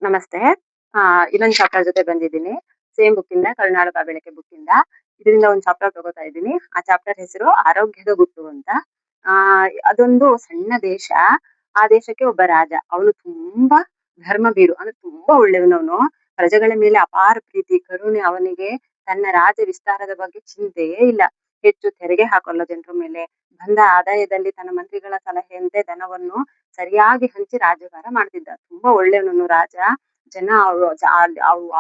ನಮಸ್ತೆ. ಇನ್ನೊಂದ್ ಚಾಪ್ಟರ್ ಜೊತೆ ಬಂದಿದ್ದೀನಿ. ಸೇಮ್ ಬುಕ್ಕಿಂದ ಕರುನಾಳು ಬಾ ಬೆಳಕೆ ಬುಕ್ಕಿಂದ. ಇದರಿಂದ ಒಂದು ಚಾಪ್ಟರ್ ತಗೋತಾ ಇದ್ದೀನಿ. ಆ ಚಾಪ್ಟರ್ ಹೆಸರು ಆರೋಗ್ಯದ ಗುಟ್ಟು ಅಂತ. ಅದೊಂದು ಸಣ್ಣ ದೇಶ. ಆ ದೇಶಕ್ಕೆ ಒಬ್ಬ ರಾಜ. ಅವನು ತುಂಬಾ ಧರ್ಮಭೀರು. ಅಂದ್ರೆ ತುಂಬಾ ಒಳ್ಳೆಯವನವನು. ಪ್ರಜೆಗಳ ಮೇಲೆ ಅಪಾರ ಪ್ರೀತಿ, ಕರುಣೆ ಅವನಿಗೆ. ತನ್ನ ರಾಜ್ಯ ವಿಸ್ತಾರದ ಬಗ್ಗೆ ಚಿಂತೆಯೇ ಇಲ್ಲ. ಹೆಚ್ಚು ತೆರಿಗೆ ಹಾಕಲ್ಲ ಜನರ ಮೇಲೆ. ಬಂದ ಆದಾಯದಲ್ಲಿ ತನ್ನ ಮಂತ್ರಿಗಳ ಸಲಹೆಯಂತೆ ಧನವನ್ನು ಸರಿಯಾಗಿ ಹಂಚಿ ರಾಜ್ಯಭಾರ ಮಾಡ್ತಿದ್ದ. ತುಂಬಾ ಒಳ್ಳೆಯವನು ರಾಜ. ಜನ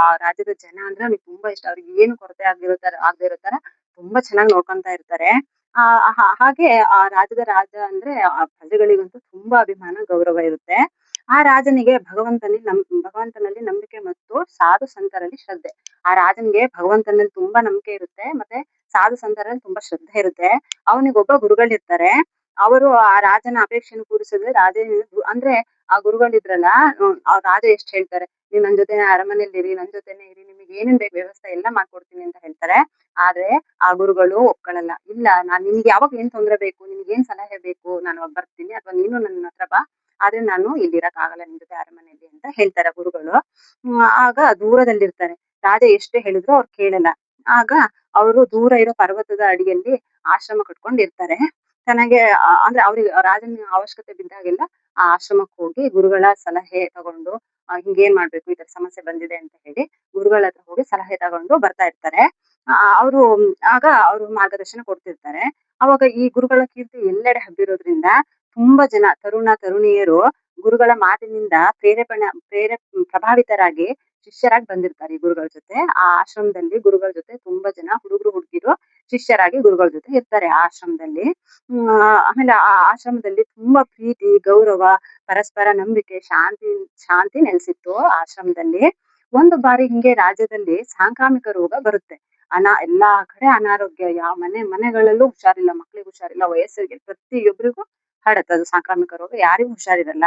ಆ ರಾಜ್ಯದ ಜನ ಅಂದ್ರೆ ಅವ್ನಿಗೆ ತುಂಬಾ ಇಷ್ಟ. ಅವ್ರಿಗೆ ಏನು ಕೊರತೆ ಆಗದೆ ಇರೋ ತರ ತುಂಬಾ ಚೆನ್ನಾಗಿ ನೋಡ್ಕೊಂತ ಇರ್ತಾರೆ. ಹಾಗೆ ಆ ರಾಜ್ಯದ ರಾಜ ಅಂದ್ರೆ ಆ ಪ್ರಜೆಗಳಿಗಂತೂ ತುಂಬಾ ಅಭಿಮಾನ ಗೌರವ ಇರುತ್ತೆ. ಆ ರಾಜನಿಗೆ ಭಗವಂತನಲ್ಲಿ ನಂಬಿಕೆ ಮತ್ತು ಸಾಧು ಸಂತರಲ್ಲಿ ಶ್ರದ್ಧೆ. ಆ ರಾಜನಿಗೆ ಭಗವಂತನಲ್ಲಿ ತುಂಬಾ ನಂಬಿಕೆ ಇರುತ್ತೆ, ಮತ್ತೆ ಸಾಧು ಸಂತರಲ್ಲಿ ತುಂಬಾ ಶ್ರದ್ಧೆ ಇರುತ್ತೆ. ಅವನಿಗೊಬ್ಬ ಗುರುಗಳಿರ್ತಾರೆ. ಅವರು ಆ ರಾಜನ ಅಪೇಕ್ಷೆಯನ್ನು ಪೂರಿಸಿದ್ರೆ ರಾಜ ಅಂದ್ರೆ ಆ ಗುರುಗಳಿದ್ರಲ್ಲ, ಆ ರಾಜ ಎಷ್ಟ್ ಹೇಳ್ತಾರೆ, ನೀವ್ ನನ್ ಜೊತೆ ಅರಮನೆಯಲ್ಲಿ ಇರಿ, ನನ್ ಜೊತೆನೆ ಇರಿ, ನಿಮಗೆ ಏನೇನ್ ಬೇಕು ವ್ಯವಸ್ಥೆ ಎಲ್ಲ ಮಾಡ್ಕೊಡ್ತೀನಿ ಅಂತ ಹೇಳ್ತಾರೆ. ಆದ್ರೆ ಆ ಗುರುಗಳು ಒಪ್ಕೊಳ್ಳಲ್ಲ. ಇಲ್ಲ, ನಿಮ್ಗೆ ಯಾವಾಗ ಏನ್ ತೊಂದ್ರೆ ಬೇಕು, ನಿಮ್ಗೆ ಏನ್ ಸಲಹೆ ಬೇಕು, ನಾನು ಬರ್ತೀನಿ, ಅಥವಾ ನೀನು ನನ್ನ ಹತ್ರ ಬಾ. ಆದ್ರೆ ನಾನು ಇಲ್ಲಿ ಇರಕ್ ಆಗಲ್ಲ ನಿಮ್ ಜೊತೆ ಅರಮನೆಯಲ್ಲಿ ಅಂತ ಹೇಳ್ತಾರೆ ಗುರುಗಳು. ಆಗ ದೂರದಲ್ಲಿರ್ತಾರೆ. ರಾಜ ಎಷ್ಟೇ ಹೇಳಿದ್ರು ಅವ್ರು ಕೇಳಲ್ಲ. ಆಗ ಅವರು ದೂರ ಇರೋ ಪರ್ವತದ ಅಡಿಯಲ್ಲಿ ಆಶ್ರಮ ಕಟ್ಕೊಂಡಿರ್ತಾರೆ. ತನಗೆ ಅಂದ್ರೆ ಅವ್ರಿಗೆ ರಾಜನ ಅವಶ್ಯಕತೆ ಬಿದ್ದಾಗೆಲ್ಲ ಆ ಆಶ್ರಮಕ್ಕೆ ಹೋಗಿ ಗುರುಗಳ ಸಲಹೆ ತಗೊಂಡು, ಹಿಂಗೇನ್ ಮಾಡ್ಬೇಕು, ಈ ತರ ಸಮಸ್ಯೆ ಬಂದಿದೆ ಅಂತ ಹೇಳಿ ಗುರುಗಳ ಹತ್ರ ಹೋಗಿ ಸಲಹೆ ತಗೊಂಡು ಬರ್ತಾ ಇರ್ತಾರೆ. ಅವರು ಆಗ ಅವರು ಮಾರ್ಗದರ್ಶನ ಕೊಡ್ತಿರ್ತಾರೆ. ಅವಾಗ ಈ ಗುರುಗಳ ಕೀರ್ತಿ ಎಲ್ಲೆಡೆ ಹಬ್ಬಿರೋದ್ರಿಂದ ತುಂಬಾ ಜನ ತರುಣಿಯರು ಗುರುಗಳ ಮಾತಿನಿಂದ ಪ್ರಭಾವಿತರಾಗಿ ಶಿಷ್ಯರಾಗಿ ಬಂದಿರ್ತಾರೆ ಈ ಗುರುಗಳ ಜೊತೆ. ಆ ಆಶ್ರಮದಲ್ಲಿ ಗುರುಗಳ ಜೊತೆ ತುಂಬಾ ಜನ ಹುಡುಗರು ಹುಡುಗಿರು ಶಿಷ್ಯರಾಗಿ ಗುರುಗಳ ಜೊತೆ ಇರ್ತಾರೆ ಆ ಆಶ್ರಮದಲ್ಲಿ. ಆಮೇಲೆ ಆ ಆಶ್ರಮದಲ್ಲಿ ತುಂಬಾ ಪ್ರೀತಿ, ಗೌರವ, ಪರಸ್ಪರ ನಂಬಿಕೆ, ಶಾಂತಿ ನೆಲೆಸಿತ್ತು ಆಶ್ರಮದಲ್ಲಿ. ಒಂದು ಬಾರಿ ಹಿಂಗೆ ರಾಜ್ಯದಲ್ಲಿ ಸಾಂಕ್ರಾಮಿಕ ರೋಗ ಬರುತ್ತೆ. ಎಲ್ಲಾ ಕಡೆ ಅನಾರೋಗ್ಯ, ಯಾವ ಮನೆಗಳಲ್ಲೂ ಹುಷಾರಿಲ್ಲ, ಮಕ್ಳಿಗೆ ಹುಷಾರಿಲ್ಲ, ವಯಸ್ಸಿಗೆ ಪ್ರತಿಯೊಬ್ಬರಿಗೂ ಹರಡುತ್ತೆ ಅದು ಸಾಂಕ್ರಾಮಿಕ ರೋಗ, ಯಾರಿಗೂ ಹುಷಾರಿರಲ್ಲ.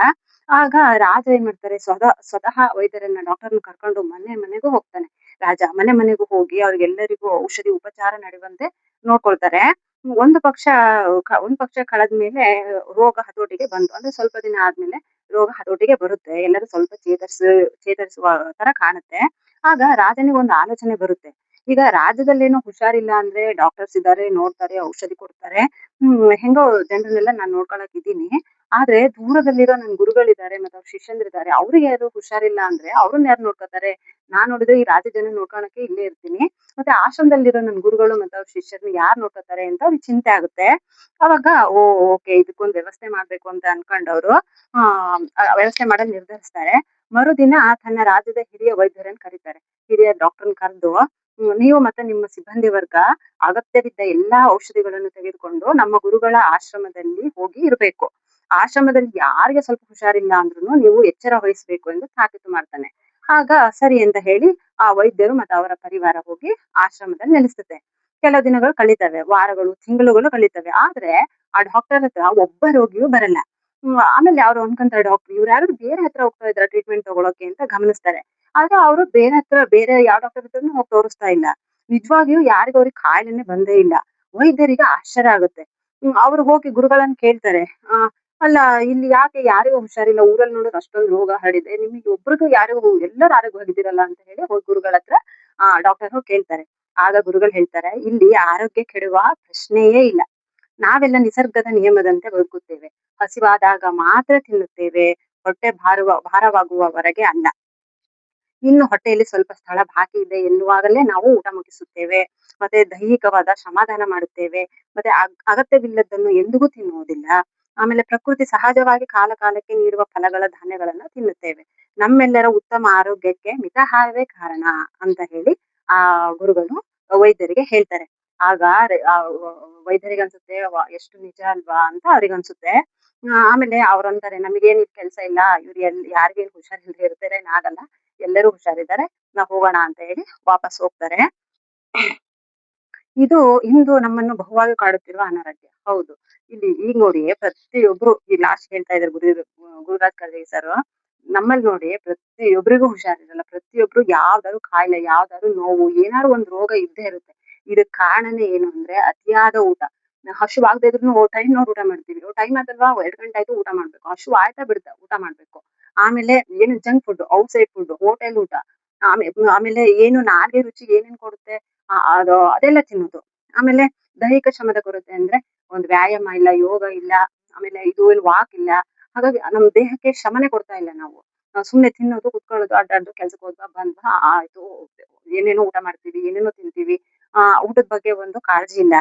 ಆಗ ರಾಜ ಏನ್ ಮಾಡ್ತಾರೆ, ಸ್ವತಃ ವೈದ್ಯರನ್ನ, ಡಾಕ್ಟರ್ನ ಕರ್ಕೊಂಡು ಮನೆಗೂ ಹೋಗ್ತಾನೆ. ರಾಜ ಮನೆಗೂ ಹೋಗಿ ಅವ್ರಿಗೆಲ್ಲರಿಗೂ ಔಷಧಿ ಉಪಚಾರ ನಡೆಯುವಂತೆ ನೋಡ್ಕೊಳ್ತಾರೆ. ಒಂದ್ ಪಕ್ಷ ಕಳೆದ್ಮೇಲೆ ರೋಗ ಹತೋಟಿಗೆ ಬಂತು. ಅಂದ್ರೆ ಸ್ವಲ್ಪ ದಿನ ಆದ್ಮೇಲೆ ರೋಗ ಹತೋಟಿಗೆ ಬರುತ್ತೆ. ಎಲ್ಲರೂ ಸ್ವಲ್ಪ ಚೇತರಿಸುವ ತರ ಕಾಣುತ್ತೆ. ಆಗ ರಾಜನಿಗೆ ಒಂದು ಆಲೋಚನೆ ಬರುತ್ತೆ. ಈಗ ರಾಜ್ಯದಲ್ಲೇನೋ ಹುಷಾರಿಲ್ಲ ಅಂದ್ರೆ ಡಾಕ್ಟರ್ಸ್ ಇದ್ದಾರೆ, ನೋಡ್ತಾರೆ, ಔಷಧಿ ಕೊಡ್ತಾರೆ. ಹೆಂಗೋ ಜನರನ್ನೆಲ್ಲ ನಾನ್ ನೋಡ್ಕೊಳಕ್ ಇದ್ದೀನಿ. ಆದ್ರೆ ದೂರದಲ್ಲಿರೋ ನನ್ ಗುರುಗಳಿದ್ದಾರೆ, ಮತ್ತೆ ಅವ್ರ ಶಿಷ್ಯಂದ್ರಿದ್ದಾರೆ, ಅವ್ರಿಗೆ ಯಾರು ಹುಷಾರಿಲ್ಲ ಅಂದ್ರೆ ಅವ್ರನ್ನ ಯಾರು ನೋಡ್ಕೊತಾರೆ? ನಾನ್ ನೋಡಿದ್ರೆ ಈ ರಾಜ್ಯ ಜನ ನೋಡ್ಕೊಳಕ್ಕೆ ಇಲ್ಲೇ ಇರ್ತೀನಿ, ಮತ್ತೆ ಆಶ್ರಮದಲ್ಲಿರೋ ನನ್ ಗುರುಗಳು ಮತ್ತೆ ಅವ್ರ ಶಿಷ್ಯರನ್ನ ಯಾರು ನೋಡ್ಕೊತಾರೆ ಅಂತ ಅವ್ರಿಗೆ ಚಿಂತೆ ಆಗುತ್ತೆ. ಅವಾಗ ಓಕೆ, ಇದಕ್ಕೊಂದು ವ್ಯವಸ್ಥೆ ಮಾಡ್ಬೇಕು ಅಂತ ಅನ್ಕೊಂಡವ್ರು ವ್ಯವಸ್ಥೆ ಮಾಡಲು ನಿರ್ಧರಿಸ್ತಾರೆ. ಮರುದಿನ ತನ್ನ ರಾಜ್ಯದ ಹಿರಿಯ ವೈದ್ಯರನ್ನು ಕರೀತಾರೆ. ಹಿರಿಯ ಡಾಕ್ಟರ್ನ ಕರೆದು, ನೀವು ಮತ್ತೆ ನಿಮ್ಮ ಸಿಬ್ಬಂದಿ ವರ್ಗ ಅಗತ್ಯವಿದ್ದ ಎಲ್ಲಾ ಔಷಧಿಗಳನ್ನು ತೆಗೆದುಕೊಂಡು ನಮ್ಮ ಗುರುಗಳ ಆಶ್ರಮದಲ್ಲಿ ಹೋಗಿ ಇರಬೇಕು. ಆಶ್ರಮದಲ್ಲಿ ಯಾರಿಗೆ ಸ್ವಲ್ಪ ಹುಷಾರಿಲ್ಲ ಅಂದ್ರೂ ನೀವು ಎಚ್ಚರ ವಹಿಸ್ಬೇಕು ಎಂದು ತಾಕೀತು ಮಾಡ್ತಾನೆ. ಆಗ ಸರಿ ಅಂತ ಹೇಳಿ ಆ ವೈದ್ಯರು ಮತ್ತೆ ಅವರ ಪರಿವಾರ ಹೋಗಿ ಆಶ್ರಮದಲ್ಲಿ ನೆಲೆಸುತ್ತೆ. ಕೆಲವು ದಿನಗಳು ಕಳೀತವೆ, ವಾರಗಳು, ತಿಂಗಳುಗಳು ಕಳೀತವೆ. ಆದ್ರೆ ಆ ಡಾಕ್ಟರ್ ಹತ್ರ ಒಬ್ಬ ರೋಗಿಯೂ ಬರಲ್ಲ. ಆಮೇಲೆ ಅವ್ರು ಅನ್ಕೊಂತಾರೆ, ಡಾಕ್ಟರ್ ಇವ್ರು ಯಾರು ಬೇರೆ ಹತ್ರ ಹೋಗ್ತಾ ಇದಾರೆ ಟ್ರೀಟ್ಮೆಂಟ್ ತಗೊಳಕ್ಕೆ ಅಂತ ಗಮನಿಸ್ತಾರೆ. ಆದ್ರೆ ಅವರು ಬೇರೆ ಯಾವ ಡಾಕ್ಟರ್ ಹತ್ರನೂ ಹೋಗಿ ತೋರಿಸ್ತಾ ಇಲ್ಲ. ನಿಜವಾಗಿಯೂ ಯಾರಿಗೂ ಅವ್ರಿಗೆ ಕಾಯಿಲೆನೆ ಬಂದೇ ಇಲ್ಲ. ವೈದ್ಯರಿಗೆ ಆಶ್ಚರ್ಯ ಆಗುತ್ತೆ. ಅವ್ರು ಹೋಗಿ ಗುರುಗಳನ್ನ ಕೇಳ್ತಾರೆ, ಅಲ್ಲ, ಇಲ್ಲಿ ಯಾಕೆ ಯಾರಿಗೂ ಹುಷಾರಿಲ್ಲ, ಊರಲ್ಲಿ ನೋಡಿದ್ರೆ ಅಷ್ಟೊಂದು ರೋಗ ಹರಡಿದೆ, ನಿಮಗೆ ಒಬ್ರಿಗೂ ಯಾರಿಗೂ, ಎಲ್ಲರೂ ಆರೋಗ್ಯವಾಗಿದ್ದೀರಲ್ಲ ಅಂತ ಹೇಳಿ ಹೋಗಿ ಗುರುಗಳ ಹತ್ರ ಡಾಕ್ಟರ್ ಹೋಗಿ ಕೇಳ್ತಾರೆ. ಆಗ ಗುರುಗಳು ಹೇಳ್ತಾರೆ, ಇಲ್ಲಿ ಆರೋಗ್ಯ ಕೆಡುವ ಪ್ರಶ್ನೆಯೇ ಇಲ್ಲ. ನಾವೆಲ್ಲ ನಿಸರ್ಗದ ನಿಯಮದಂತೆ ಬದುಕುತ್ತೇವೆ. ಹಸಿವಾದಾಗ ಮಾತ್ರ ತಿನ್ನುತ್ತೇವೆ, ಹೊಟ್ಟೆ ಭಾರವಾಗುವವರೆಗೆ ಅಲ್ಲ. ಇನ್ನು ಹೊಟ್ಟೆಯಲ್ಲಿ ಸ್ವಲ್ಪ ಸ್ಥಳ ಬಾಕಿ ಇದೆ ಎನ್ನುವಾಗಲೇ ನಾವು ಊಟ ಮುಗಿಸುತ್ತೇವೆ. ಮತ್ತೆ ದೈಹಿಕವಾದ ಸಮಾಧಾನ ಮಾಡುತ್ತೇವೆ. ಮತ್ತೆ ಅಗತ್ಯವಿಲ್ಲದನ್ನು ಎಂದಿಗೂ ತಿನ್ನುವುದಿಲ್ಲ. ಆಮೇಲೆ ಪ್ರಕೃತಿ ಸಹಜವಾಗಿ ಕಾಲ ಕಾಲಕ್ಕೆ ನೀಡುವ ಫಲಗಳ ಧಾನ್ಯಗಳನ್ನ ತಿನ್ನುತ್ತೇವೆ. ನಮ್ಮೆಲ್ಲರ ಉತ್ತಮ ಆರೋಗ್ಯಕ್ಕೆ ಮಿತಾಹಾರವೇ ಕಾರಣ ಅಂತ ಹೇಳಿ ಆ ಗುರುಗಳು ವೈದ್ಯರಿಗೆ ಹೇಳ್ತಾರೆ. ಆಗ ವೈದ್ಯರಿಗೆ ಅನ್ಸುತ್ತೆ, ಎಷ್ಟು ನಿಜ ಅಲ್ವಾ ಅಂತ ಅವ್ರಿಗೆ ಅನ್ಸುತ್ತೆ. ಆಮೇಲೆ ಅವ್ರಂತಾರೆ, ನಮಗೇನ್ ಕೆಲ್ಸ ಇಲ್ಲ, ಇವ್ರು ಯಾರಿಗೇನ್ ಹುಷಾರಿಲ್ಲದೆ ಇರ್ತಾರೆ, ಆಗಲ್ಲ, ಎಲ್ಲರೂ ಹುಷಾರಿದ್ದಾರೆ, ನಾವ್ ಹೋಗೋಣ ಅಂತ ಹೇಳಿ ವಾಪಸ್ ಹೋಗ್ತಾರೆ. ಇಂದು ನಮ್ಮನ್ನು ಬಹುವಾಗಿ ಕಾಡುತ್ತಿರುವ ಅನಾರೋಗ್ಯ. ಹೌದು, ಇಲ್ಲಿ ಈಗ ನೋಡಿ, ಪ್ರತಿಯೊಬ್ರು ಈ ಲಾಸ್ಟ್ ಹೇಳ್ತಾ ಇದ್ದಾರೆ ಗುರುರಾಜ್ ಕರ್ಜಗಿ ಸರ್, ನಮ್ಮಲ್ಲಿ ನೋಡಿ ಪ್ರತಿಯೊಬ್ಬರಿಗೂ ಹುಷಾರಿರಲ್ಲ. ಪ್ರತಿಯೊಬ್ರು ಯಾವ್ದಾದ್ರು ಕಾಯಿಲೆ, ಯಾವ್ದಾದ್ರು ನೋವು, ಏನಾದ್ರು ಒಂದು ರೋಗ ಇದ್ದೇ ಇರುತ್ತೆ. ಇದಕ್ ಕಾರಣನೇ ಏನು ಅಂದ್ರೆ ಅತಿಯಾದ ಊಟ. ಹಸಿವಾಗದೇ ಇದ್ರು ಟೈಮ್ ನೋಡಿ ಊಟ ಮಾಡ್ತೀವಿ. ಟೈಮ್ ಆಯ್ತಲ್ವಾ, 2 ಗಂಟೆ ಆಯ್ತು ಊಟ ಮಾಡ್ಬೇಕು. ಹಸಿವು ಆಯ್ತಾ ಬಿಡ್ತಾ ಊಟ ಮಾಡ್ಬೇಕು. ಆಮೇಲೆ ಏನು junk food, outside food, hotel ಊಟ, ಆಮೇಲೆ ಏನು ನಾಲ್ಗೆ ರುಚಿಗೆ ಏನೇನ್ ಕೊಡುತ್ತೆ ಅದು ಅದೆಲ್ಲ ತಿನ್ನೋದು. ಆಮೇಲೆ ದೈಹಿಕ ಶ್ರಮದ ಕೊರತೆ ಅಂದ್ರೆ ಒಂದು ವ್ಯಾಯಾಮ ಇಲ್ಲ, ಯೋಗ ಇಲ್ಲ, ಆಮೇಲೆ ಇದು ಏನು ವಾಕ್ ಇಲ್ಲ. ಹಾಗಾಗಿ ನಮ್ ದೇಹಕ್ಕೆ ಶ್ರಮನೇ ಕೊಡ್ತಾ ಇಲ್ಲ ನಾವು. ಸುಮ್ನೆ ತಿನ್ನೋದು, ಕುತ್ಕೊಳ್ಳೋದು, ಅಡ್ಡಾಡೋದು, ಕೆಲ್ಸಕ್ಕೆ ಹೋದ್ವಾ ಬಂದ್ವಾ ಆಯ್ತು. ಏನೇನೋ ಊಟ ಮಾಡ್ತೀವಿ, ಏನೇನೋ ತಿಂತೀವಿ. ಊಟದ ಬಗ್ಗೆ ಒಂದು ಕಾಳಜಿ ಇಲ್ಲ.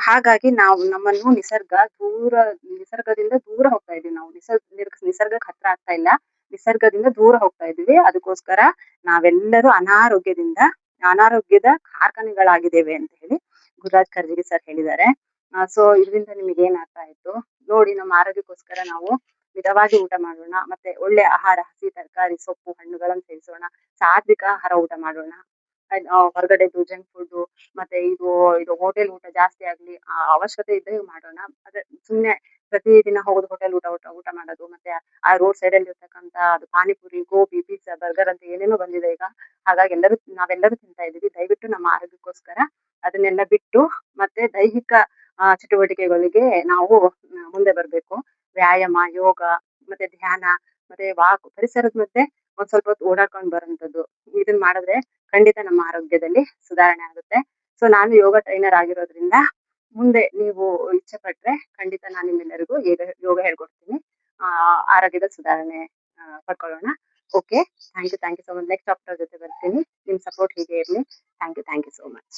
ಹಾಗಾಗಿ ನಾವು ನಮ್ಮನ್ನು ನಿಸರ್ಗದಿಂದ ದೂರ ಹೋಗ್ತಾ ಇದೀವಿ ನಾವು. ನಿಸರ್ಗಕ್ಕೆ ಹತ್ರ ಆಗ್ತಾ ಇಲ್ಲ. ನಿಸರ್ಗದಿಂದ ದೂರ ಹೋಗ್ತಾ ಇದೀವಿ. ಅದಕ್ಕೋಸ್ಕರ ನಾವೆಲ್ಲರೂ ಅನಾರೋಗ್ಯದ ಕಾರ್ಖಾನೆಗಳಾಗಿದ್ದೇವೆ ಅಂತ ಹೇಳಿ ಗುರುರಾಜ್ ಕರ್ಜಗಿ ಸರ್ ಹೇಳಿದ್ದಾರೆ. ಸೊ ಇದರಿಂದ ನಿಮಗೆ ಏನ್ ಅರ್ಥ ಆಯ್ತು ನೋಡಿ. ನಮ್ಮ ಆರೋಗ್ಯಕ್ಕೋಸ್ಕರ ನಾವು ಮಿತವಾಗಿ ಊಟ ಮಾಡೋಣ, ಮತ್ತೆ ಒಳ್ಳೆ ಆಹಾರ, ಹಸಿ ತರಕಾರಿ, ಸೊಪ್ಪು, ಹಣ್ಣುಗಳನ್ನು ಸೇವಿಸೋಣ, ಸಾತ್ವಿಕ ಆಹಾರ ಊಟ ಮಾಡೋಣ. ಹೊರಗಡೆದು ಜಂಕ್ ಫುಡ್ ಮತ್ತೆ ಇದು ಹೋಟೆಲ್ ಊಟ ಜಾಸ್ತಿ ಆಗ್ಲಿ, ಅವಶ್ಯಕತೆ ಇದ್ದಾಗ ಮಾಡೋಣ. ಅದೇ ಸುಮ್ನೆ ಪ್ರತಿದಿನ ಹೋಗೋದು ಹೋಟೆಲ್ ಊಟ ಮಾಡೋದು, ಮತ್ತೆ ಆ ರೋಡ್ ಸೈಡ್ ಅಲ್ಲಿ ಇರ್ತಕ್ಕಂತ ಅದು ಪಾನಿಪುರಿ, ಗೋಬಿ, ಪಿಜ್ಜಾ, ಬರ್ಗರ್ ಅಂತ ಏನೇನೋ ಬಂದಿದೆ ಈಗ. ಹಾಗಾಗಿ ನಾವೆಲ್ಲರೂ ತಿಂತಾ ಇದೀವಿ. ದಯವಿಟ್ಟು ನಮ್ಮ ಆರೋಗ್ಯಕ್ಕೋಸ್ಕರ ಅದನ್ನೆಲ್ಲ ಬಿಟ್ಟು ಮತ್ತೆ ದೈಹಿಕ ಚಟುವಟಿಕೆಗಳಿಗೆ ನಾವು ಮುಂದೆ ಬರ್ಬೇಕು. ವ್ಯಾಯಾಮ, ಯೋಗ, ಮತ್ತೆ ಧ್ಯಾನ, ಮತ್ತೆ ವಾಕ್, ಪರಿಸರದ ಮಧ್ಯೆ ಒಂದ್ ಸ್ವಲ್ಪ ಹೊತ್ತು ಓಡಾಡ್ಕೊಂಡ್ ಬರುವಂತದ್ದು. ಇದನ್ ಮಾಡಿದ್ರೆ ಖಂಡಿತ ನಮ್ಮ ಆರೋಗ್ಯದಲ್ಲಿ ಸುಧಾರಣೆ ಆಗುತ್ತೆ. ಸೊ ನಾನು ಯೋಗ ಟ್ರೈನರ್ ಆಗಿರೋದ್ರಿಂದ ಮುಂದೆ ನೀವು ಇಚ್ಛೆ ಪಟ್ರೆ ಖಂಡಿತ ನಾನು ನಿಮ್ಮೆಲ್ಲರಿಗೂ ಯೋಗ ಹೇಳ್ಕೊಡ್ತೀನಿ. ಆರೋಗ್ಯದ ಸುಧಾರಣೆ ಪಡ್ಕೊಳ್ಳೋಣ. Okay, thank you so much. Next chapter ಜೊತೆ ಬರ್ತೀನಿ. ನಿಮ್ ಸಪೋರ್ಟ್ ಹೀಗೆ ಇರ್ಲಿ. Thank you so much.